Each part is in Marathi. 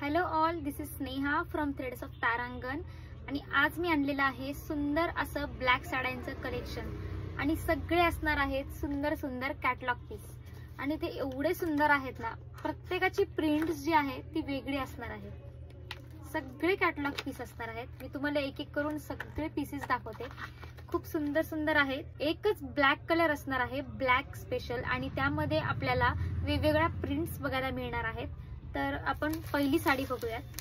Hello all, this is Sneha from threads of Tarangan आणि आज मी आणलेलं आहे सुंदर असं ब्लॅक साड्यांचं कलेक्शन आणि सगळे असणार आहेत सुंदर सुंदर कॅटलॉग पीस आणि ते एवढे सुंदर आहेत ना, प्रत्येकाची प्रिंट्स जी आहे ती वेगळी असणार आहे। सगळे कॅटलॉग पीस असणार आहेत। मी तुम्हाला एक एक करून सगळे पीसेस दाखवते। खूप सुंदर सुंदर आहेत। एकच ब्लॅक कलर असणार आहे, ब्लॅक स्पेशल, आणि त्यामध्ये आपल्याला वेगवेगळ्या प्रिंट्स बघायला मिळणार आहेत। तर आपण पहिली साडी बघूयात।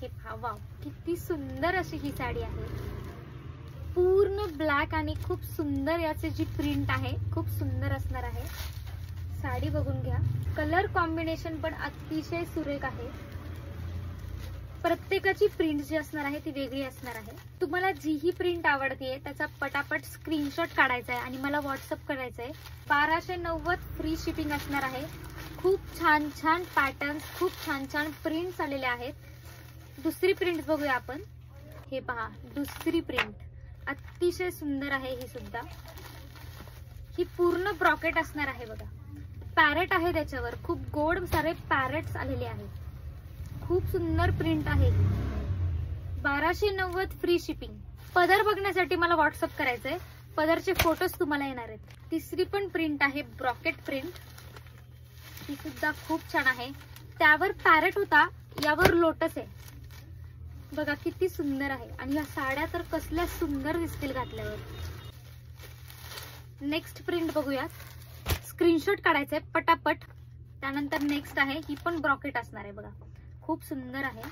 हे पहा, वाव, किती सुंदर अशी ही साडी आहे। पूर्ण ब्लॅक आणि खूप सुंदर याची जी प्रिंट आहे खूप सुंदर असणार आहे। साडी बघून घ्या। कलर कॉम्बिनेशन पण अतिशय सुरेख आहे। प्रत्येकाची प्रिंट जी असणार आहे ती वेगळी असणार आहे। तुम्हाला जी ही प्रिंट आवडते त्याचा पटापट स्क्रीनशॉट काढायचा आहे आणि मला व्हॉट्सअप करायचा आहे। 1290 फ्री शिपिंग असणार आहे। खूप छान छान पॅटर्न्स, खूप छान छान प्रिंट्स आलेले आहेत। दुसरी प्रिंट बघूया आपण। हे पहा, दुसरी प्रिंट अतिशय सुंदर आहे। ही सुद्धा ही पूर्ण ब्रॉकेट असणार आहे बघा। पॅरेट आहे त्याच्यावर, खूप गोड सारे पॅरेट्स आलेले आहेत। खूप सुंदर प्रिंट आहे। 1290 फ्री शिपिंग। पदर बघण्यासाठी मला व्हॉट्सअप करायचंय। पदरचे फोटोज तुम्हाला येणार आहेत। तिसरी पण प्रिंट आहे ब्रॉकेट प्रिंट। ही सुद्धा खूप छान आहे। त्यावर पॅरेट होता, यावर लोटस आहे बघा, किती सुंदर आहे। आणि या साड्या तर कसल्या सुंदर दिसतील घातल्यावर। नेक्स्ट प्रिंट बघूयात। स्क्रीनशॉट काढायचंय पटापट। त्यानंतर नेक्स्ट आहे, ही पण ब्रॉकेट असणार आहे बघा, खूप सुंदर आहे।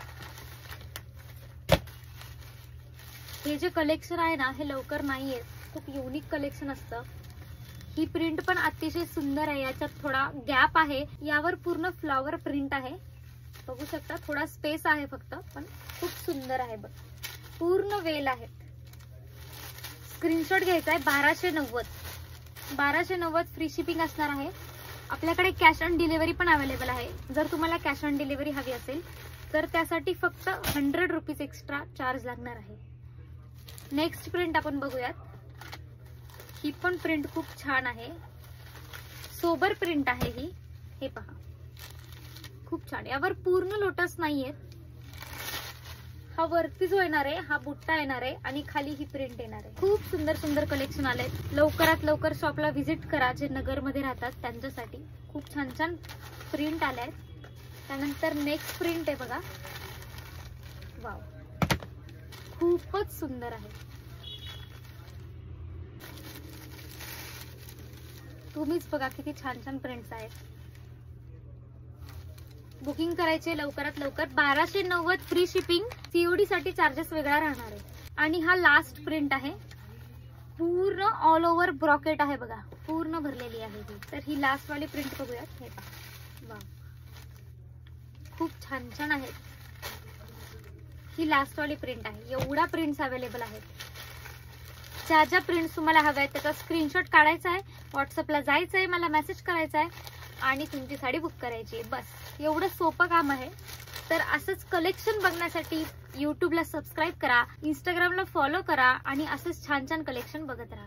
हे जे कलेक्शन आहे ना, हे लवकर नाहीये, खूप युनिक कलेक्शन असतं। ही प्रिंट पण अतिशय सुंदर आहे। याच्यात थोडा गॅप आहे, यावर पूर्ण फ्लॉवर प्रिंट आहे, बघू शकता। थोडा स्पेस आहे फक्त, पण खूप सुंदर आहे बघ। पूर्ण वेल आहे। स्क्रीनशॉट घ्यायचा आहे। 1290 फ्री शिपिंग असणार आहे। आपल्याकडे कॅश ऑन डिलिव्हरी पण अवेलेबल आहे। जर तुम्हाला कॅश ऑन डिलिव्हरी हवी असेल तर त्यासाठी फक्त 100 रुपीज एक्स्ट्रा चार्ज लागणार आहे। नेक्स्ट प्रिंट आपण बघूयात। ही पण प्रिंट खूप छान आहे। सोबर प्रिंट आहे ही। हे पहा, खूप छान। यावर पूर्ण लोटस नाहीये, हा वरती जो येणार आहे हा बुट्टा येणार आहे आणि खाली ही प्रिंट येणार आहे। खूप सुंदर सुंदर कलेक्शन आले। लवकरात लवकर शॉपला व्हिजिट करा जे नगर मध्ये राहतात त्यांच्यासाठी। खूप छान छान प्रिंट आले आहेत। त्यानंतर नेक्स्ट प्रिंट आहे बघा, वाव, खूपच सुंदर आहे। तुम्हीच बघा किती छान छान प्रिंट्स आहेत। बुकिंग करायचे लवकरात लवकर। 1290 फ्री शिपिंग। सीओडी साठी चार्जेस वेगळा राहणार आहे। आणि हा लास्ट प्रिंट आहे। पूर्ण ऑल ओव्हर ब्रॉकेट आहे बघा, पूर्ण भरलेली आहे ही। तर ही लास्ट वाली प्रिंट बघूयात। हे पहा, वाव, खूप छान छान आहेत। ही लास्ट वाली प्रिंट आहे। एवढा प्रिंट्स अवेलेबल आहेत। ज्या ज्या प्रिंट्स तुम्हाला हव्या आहेत त्याचा स्क्रीनशॉट काढायचा आहे, व्हॉट्सअपला जायचं आहे, मला मेसेज करायचा आहे आणि तुमची साडी बुक करायची आहे। बस एवढं सोपं काम आहे। तर असंच कलेक्शन बघण्यासाठी यूट्यूबला सबस्क्राईब करा, इंस्टाग्रामला फॉलो करा आणि असंच छान छान कलेक्शन बघत राहा।